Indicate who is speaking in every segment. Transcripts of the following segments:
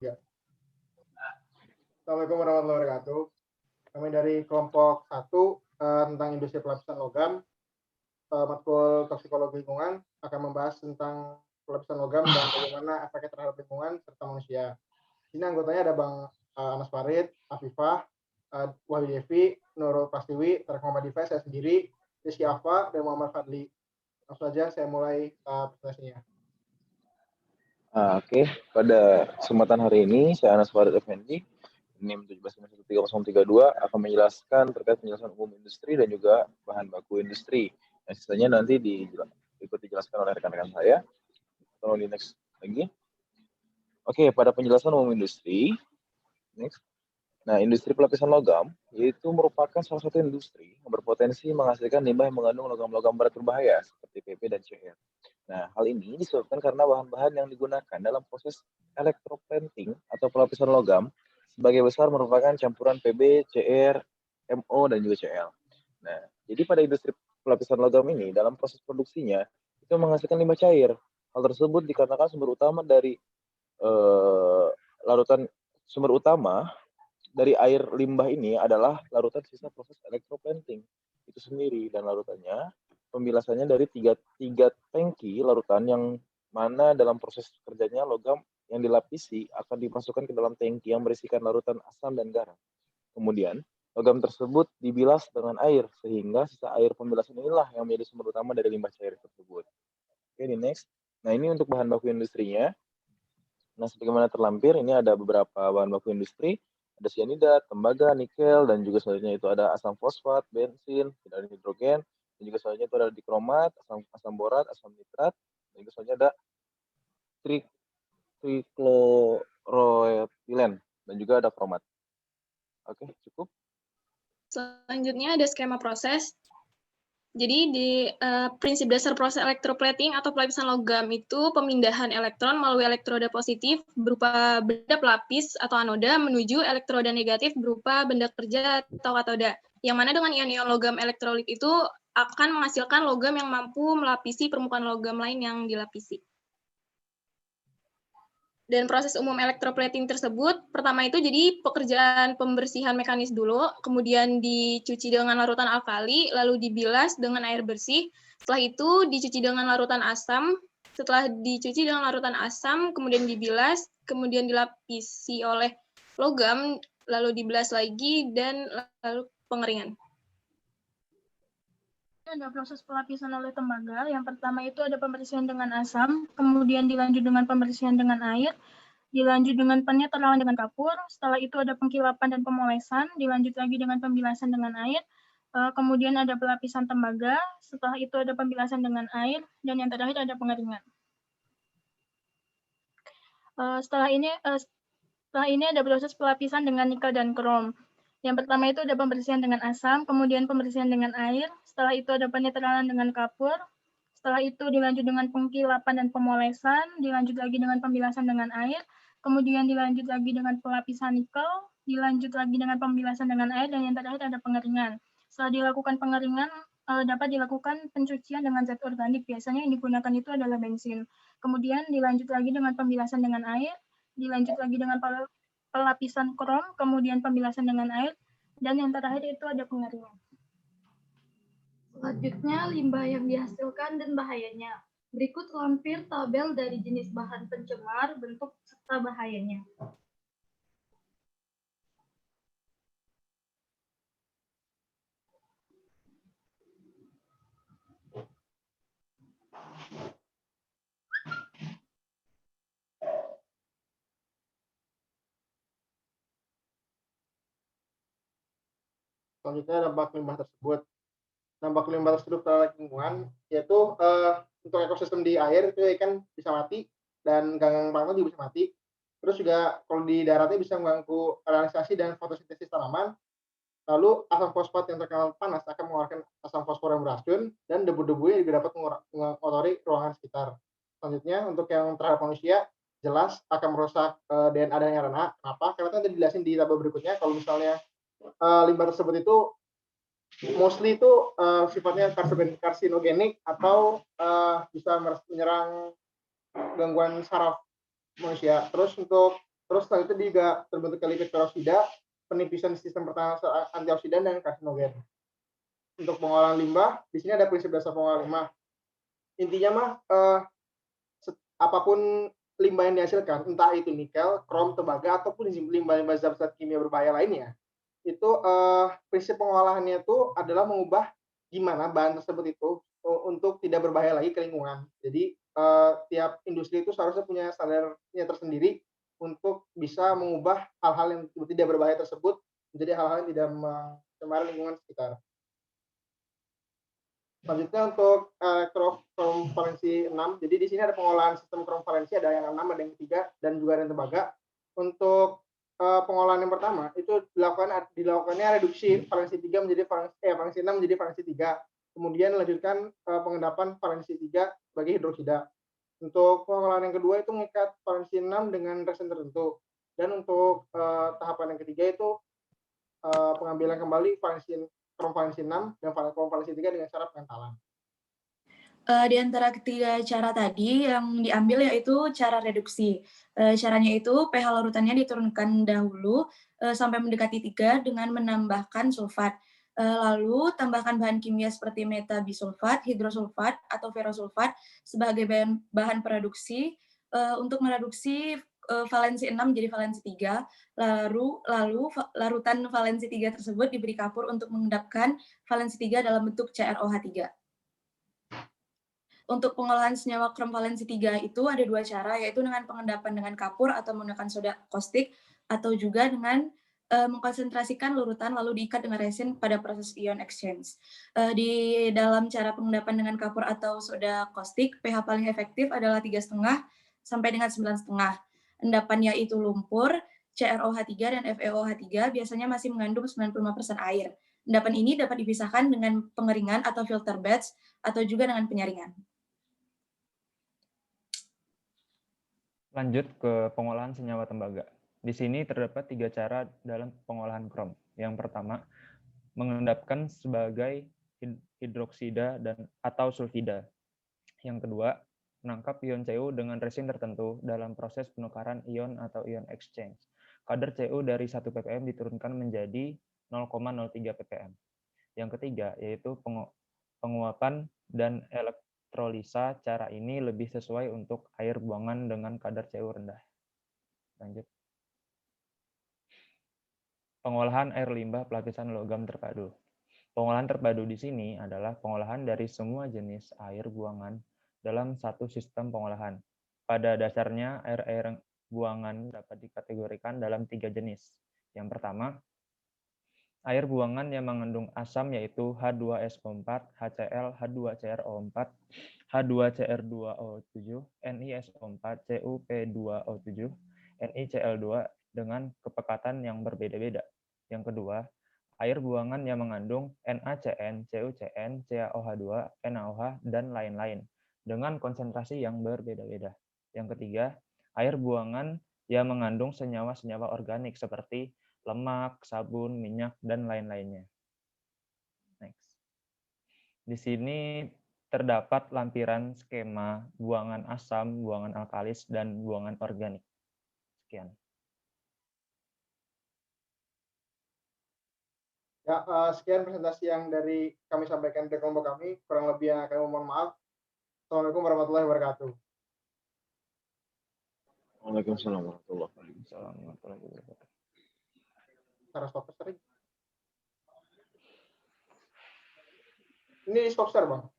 Speaker 1: Ya. Assalamualaikum warahmatullahi wabarakatuh. Kami dari kelompok 1 tentang industri pelapisan logam, matkul toksikologi lingkungan akan membahas tentang pelapisan logam dan bagaimana efeknya terhadap lingkungan serta manusia. Ini anggotanya ada Bang Anas Farid, Afifah, Wahyu Devi, Nurul Prastiwi, Tarik Muhammad Diva, saya sendiri, Rizky Afa, dan Muhammad Fadli. Langsung saja saya mulai presentasinya.
Speaker 2: Oke, pada kesempatan hari ini saya Anas Farid Effendi, NIM 171332 akan menjelaskan terkait penjelasan umum industri dan juga bahan baku industri. Yang sisanya nanti ikut dijelaskan oleh rekan-rekan saya. Tolong di next lagi. Oke, pada penjelasan umum industri, next. Nah, industri pelapisan logam yaitu merupakan salah satu industri yang berpotensi menghasilkan limbah yang mengandung logam-logam berat berbahaya seperti PP dan CR. Nah, hal ini disebabkan karena bahan-bahan yang digunakan dalam proses electroplating atau pelapisan logam sebagai besar merupakan campuran PB, CR, MO, dan juga CL. Nah, jadi pada industri pelapisan logam ini, dalam proses produksinya, itu menghasilkan limbah cair. Hal tersebut dikatakan sumber utama dari sumber utama dari air limbah ini adalah larutan sisa proses electroplating itu sendiri, dan larutannya pembilasannya dari tiga tangki larutan yang mana dalam proses kerjanya logam yang dilapisi akan dimasukkan ke dalam tangki yang berisikan larutan asam dan garam. Kemudian logam tersebut dibilas dengan air sehingga sisa air pembilasan inilah yang menjadi sumber utama dari limbah cair tersebut. Oke, di next. Nah, ini untuk bahan baku industrinya. Nah, sebagaimana terlampir, ini ada beberapa bahan baku industri. Ada cyanida, tembaga, nikel, dan juga selanjutnya itu ada asam fosfat, bensin, ada hidrogen, dan juga selanjutnya itu ada dikromat, asam borat, asam nitrat, dan juga selanjutnya ada trikloroetilen, dan juga ada kromat. Oke, cukup.
Speaker 3: Selanjutnya ada skema proses. Jadi di prinsip dasar proses electroplating atau pelapisan logam itu pemindahan elektron melalui elektroda positif berupa benda pelapis atau anoda menuju elektroda negatif berupa benda kerja atau katoda. Yang mana dengan ion-ion logam elektrolit itu akan menghasilkan logam yang mampu melapisi permukaan logam lain yang dilapisi. Dan proses umum electroplating tersebut, pertama itu jadi pekerjaan pembersihan mekanis dulu, kemudian dicuci dengan larutan alkali, lalu dibilas dengan air bersih, setelah itu dicuci dengan larutan asam, setelah dicuci dengan larutan asam, kemudian dibilas, kemudian dilapisi oleh logam, lalu dibilas lagi, dan lalu pengeringan.
Speaker 4: Ada proses pelapisan oleh tembaga. Yang pertama itu ada pembersihan dengan asam, kemudian dilanjut dengan pembersihan dengan air, dilanjut dengan penetralan dengan kapur, setelah itu ada pengkilapan dan pemolesan, dilanjut lagi dengan pembilasan dengan air, kemudian ada pelapisan tembaga, setelah itu ada pembilasan dengan air, dan yang terakhir ada pengeringan. Setelah ini ada proses pelapisan dengan nikel dan krom. Yang pertama itu ada pembersihan dengan asam, kemudian pembersihan dengan air, setelah itu ada penetralan dengan kapur, setelah itu dilanjut dengan pengkilapan dan pemolesan, dilanjut lagi dengan pembilasan dengan air, kemudian dilanjut lagi dengan pelapisan nikel, dilanjut lagi dengan pembilasan dengan air, dan yang terakhir ada pengeringan. Setelah dilakukan pengeringan, dapat dilakukan pencucian dengan zat organik, biasanya yang digunakan itu adalah bensin. Kemudian dilanjut lagi dengan pembilasan dengan air, dilanjut lagi dengan pelapisan krom, kemudian pembilasan dengan air, dan yang terakhir itu ada pengeringan.
Speaker 5: Selanjutnya, limbah yang dihasilkan dan bahayanya. Berikut lampir tabel dari jenis bahan pencemar, bentuk, serta bahayanya.
Speaker 1: Selanjutnya dampak limbah tersebut. Dampak limbah tersebut terhadap lingkungan yaitu untuk ekosistem di air itu ikan bisa mati dan ganggang plankton juga bisa mati. Terus juga kalau di daratnya bisa mengganggu realisasi dan fotosintesis tanaman. Lalu asam fosfat yang terkenal panas akan mengeluarkan asam fosfor yang beracun dan debu-debunya juga dapat mengotori ruangan sekitar. Selanjutnya untuk yang terhadap manusia jelas akan merusak DNA dan RNA. Kenapa? Karena tadi dijelasin di tabel berikutnya kalau misalnya limbah tersebut itu mostly itu sifatnya karsinogenik atau bisa menyerang gangguan saraf manusia. Terus untuk Terus setelah itu juga terbentuk lipid peroksida, penipisan sistem pertahanan antioksidan dan karsinogen. Untuk pengolahan limbah, di sini ada prinsip dasar pengolahan limbah. Intinya mah apapun limbah yang dihasilkan, entah itu nikel, krom, tembaga, ataupun limbah-limbah zat-zat kimia berbahaya lainnya, itu prinsip pengolahannya itu adalah mengubah gimana bahan tersebut itu untuk tidak berbahaya lagi ke lingkungan. Jadi tiap industri itu seharusnya punya standarnya tersendiri untuk bisa mengubah hal-hal yang tidak berbahaya tersebut menjadi hal-hal yang tidak mencemari lingkungan sekitar. Selanjutnya untuk krom valensi 6. Jadi di sini ada pengolahan sistem krom valensi, ada yang 6, ada yang 3, dan juga ada yang tembaga. Untuk pengolahan yang pertama itu dilakukannya reduksi valensi 3 menjadi valensi 6 menjadi valensi 3. Kemudian lanjutkan pengendapan valensi 3 sebagai hidroksida. Untuk pengolahan yang kedua itu mengikat valensi 6 dengan resin tertentu. Dan untuk tahapan yang ketiga itu pengambilan kembali krom valensi 6 dan krom valensi 3 dengan cara pengentalan.
Speaker 6: Di antara ketiga cara tadi yang diambil yaitu cara reduksi. Caranya itu pH larutannya diturunkan dahulu sampai mendekati 3 dengan menambahkan sulfat. Lalu tambahkan bahan kimia seperti metabisulfat, hidrosulfat, atau ferrosulfat sebagai bahan produksi untuk mereduksi valensi 6 menjadi valensi 3. Lalu larutan valensi 3 tersebut diberi kapur untuk mengendapkan valensi 3 dalam bentuk CrOH3. Untuk pengolahan senyawa krom valensi 3 itu ada 2 cara, yaitu dengan pengendapan dengan kapur atau menggunakan soda kaustik, atau juga dengan mengkonsentrasikan larutan lalu diikat dengan resin pada proses ion exchange. Di dalam cara pengendapan dengan kapur atau soda kaustik, pH paling efektif adalah 3,5 sampai dengan 9,5. Endapannya itu lumpur, CrOH3 dan FeOH3 biasanya masih mengandung 95% air. Endapan ini dapat dipisahkan dengan pengeringan atau filter batch atau juga dengan penyaringan.
Speaker 7: Lanjut ke pengolahan senyawa tembaga. Di sini terdapat 3 cara dalam pengolahan krom. Yang pertama, mengendapkan sebagai hidroksida atau sulfida. Yang kedua, menangkap ion Cu dengan resin tertentu dalam proses penukaran ion atau ion exchange. Kadar Cu dari 1 ppm diturunkan menjadi 0,03 ppm. Yang ketiga, yaitu penguapan dan elektrolisa. Cara ini lebih sesuai untuk air buangan dengan kadar Cu rendah. Lanjut. Pengolahan air limbah pelapisan logam terpadu. Pengolahan terpadu di sini adalah pengolahan dari semua jenis air buangan dalam satu sistem pengolahan. Pada dasarnya, air buangan dapat dikategorikan dalam 3 jenis. Yang pertama, air buangan yang mengandung asam yaitu H2SO4, HCl, H2CrO4, H2Cr2O7, NiSO4, CuP2O7, NiCl2 dengan kepekatan yang berbeda-beda. Yang kedua, air buangan yang mengandung NaCN, CuCN, CaOH2, NaOH, dan lain-lain dengan konsentrasi yang berbeda-beda. Yang ketiga, air buangan yang mengandung senyawa-senyawa organik seperti lemak, sabun, minyak, dan lain-lainnya. Next. Di sini terdapat lampiran skema buangan asam, buangan alkalis, dan buangan organik. Sekian.
Speaker 1: Ya, sekian presentasi yang dari kami sampaikan dari kelompok kami. Kurang lebih yang kami mohon maaf. Assalamualaikum warahmatullahi wabarakatuh.
Speaker 2: Waalaikumsalam warahmatullahi
Speaker 7: wabarakatuh.
Speaker 1: Cara stop share. Ini stop share, Bang.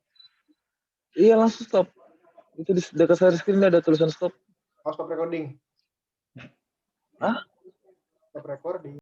Speaker 2: Iya, langsung stop. Itu di dekat share screen ada tulisan stop.
Speaker 1: Oh, stop recording.
Speaker 2: Hah?
Speaker 1: Stop recording.